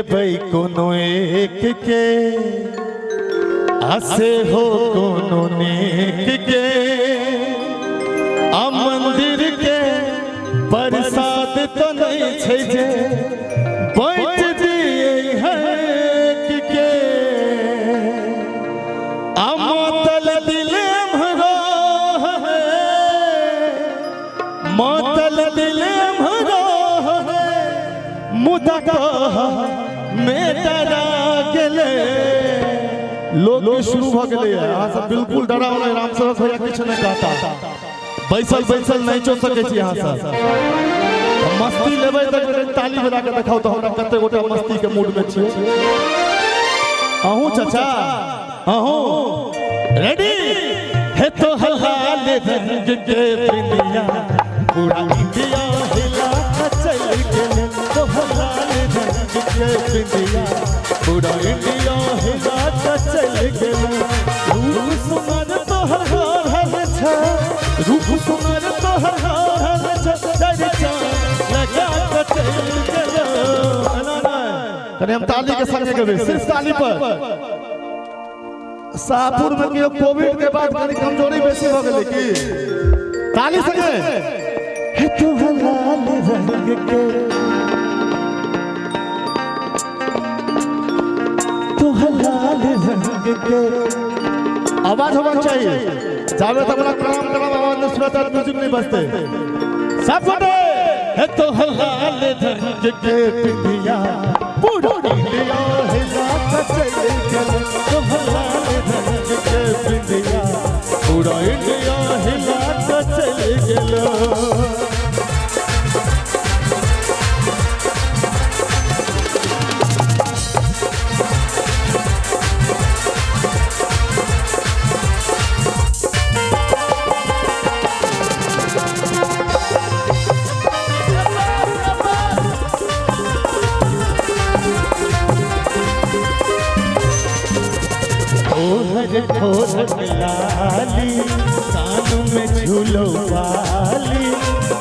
भाई कोनो एक के आसे हो कोनो नेक के आ मंदिर के प्रसाद तो नहीं छे जे बैठ दिए है के आ मोतल दिल भरो है मोतल दिल भरो है मुदा में डरा गेले लोग शुरू भ गेले अहाँ सब बिल्कुल डरावना राम सेवक भैया किछ नहीं कहता बैसल बैसल नहीं चो सके छी अहाँ सब मस्ती लेबै त ताली बजा के देखाओ तो हमरा कते गोटे मस्ती के मूड में छी अहू चाचा अहू रेडी है तो हलाल रंग के बिंदिया पूरा इंडिया हिला चल गेले तो हलाल रंग के बिंदिया पूरा इंडिया हिला चल गेले रूप सुमर तो हर छ रूप सुमर तो हर छ चर्चा लगा चल गेले कने हम ताली के संग गेबे सिर्फ ताली पर शाहपुर में के कोविड के बाद कनी कमजोरी बेसी हो गेले की ताली संगे है तो हलाल रंग के तो हलाल रंग के आवाज होना चाहिए जावे तो बड़ा प्रणाम करम आवाज में सुरत म्यूजिक नहीं बजते सब गोटे है तो हलाल रंग के पिंडिया पूरा इंडिया हिला चल गेले तो हलाल रंग के पिंडिया पूरा इंडिया हिला चल गेले लाली कान में झूलो वाली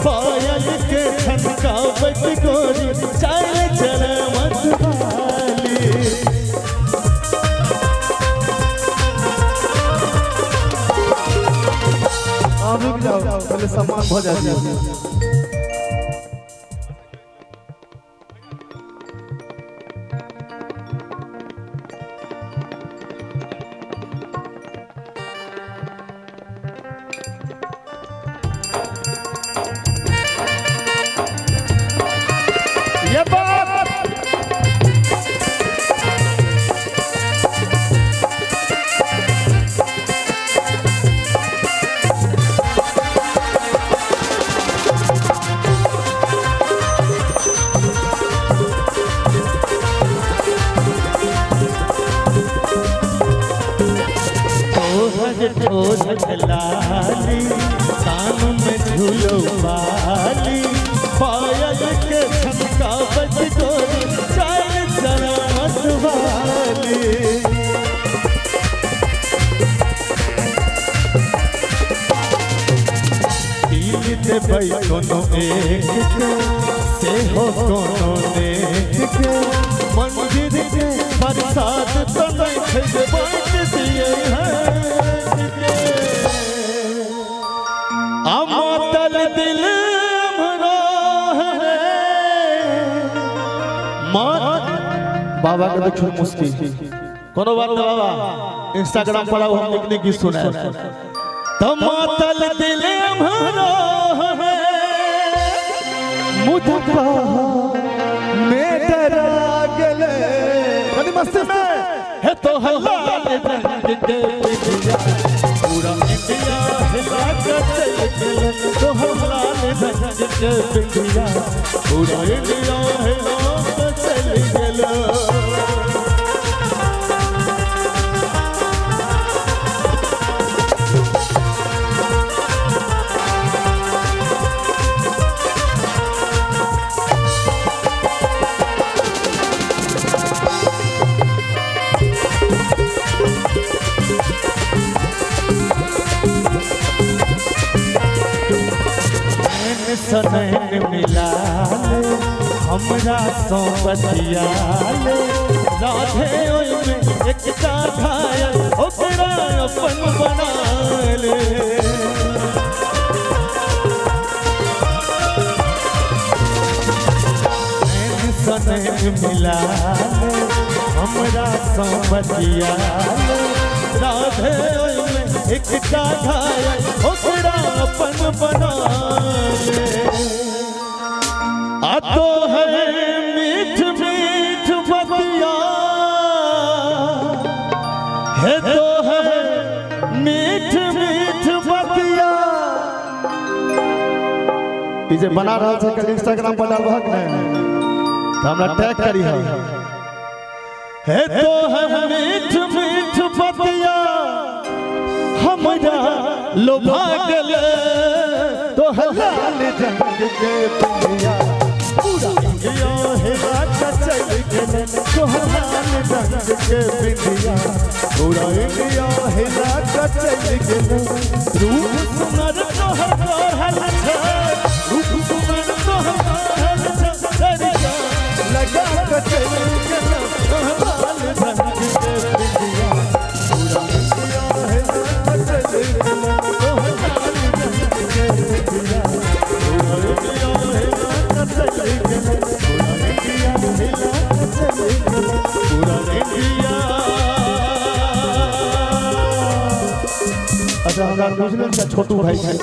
पायल के छनकावत गोरी चल चल मत वाली आप रुक जाओ पहले सम्मान हो जाती है लाली कान में झूलो वाली पायल के छनकावत गोरी चल चल मत वाली दिल दे भाई कोनो एक के से हो कोनो नेक के मंदिर के प्रसाद तो नहीं छे बैठ दिए हैं मोतल दिल भरो है बाबा के देखो मुश्किल कोनो बात ना बाबा इंस्टाग्राम पर हम लिखने की सुना तो मोतल दिल भरो है मुझको में डरा गेले कनी मस्ती में है तो हलाल रंग के पूरा इंडिया हिला चल गेले तो हलाल रंग के पिंडिया पूरा इंडिया हिला चल गेले सनैन मिला हमरा सो बतियाले राधे ओय में एकटा घायल ओकरा अपन बना ले सने मिला हमरा सो बतियाले राधे ओय में एकटा घायल ओकरा अपन बना ले आ तो है मीठ मीठ बतिया है तो है मीठ मीठ बतिया ई जे बना रहल छै कल इंस्टाग्राम पर डालबहक ने त हमरा टैग करी है तो है मीठ मीठ बतिया हमरा लोभा गेले तो है लाल रंग के पिया पूरा इंडिया है राजा चल गेले तो है लाल रंग के पिया पूरा इंडिया है राजा चल गेले रूप सुनर तो है रूप सुनर तो है दरिया लगा के चल गेले तो है लाल रंग के पिया पूरा इंडिया है राजा चल गेले तो है लाल रंग के पिया पूरा इंडिया है राजा चल गेले पूरा इंडिया है राजा चल गेले पूरा इंडिया। अच्छा हमरा बुझलन का छोटू भाई छै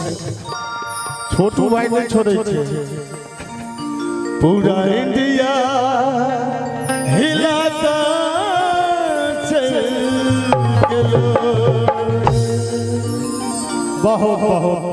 छोटू भाई नहीं छोड़े छै पूरा इंडिया हिलाता चल गेलो बहुत बहुत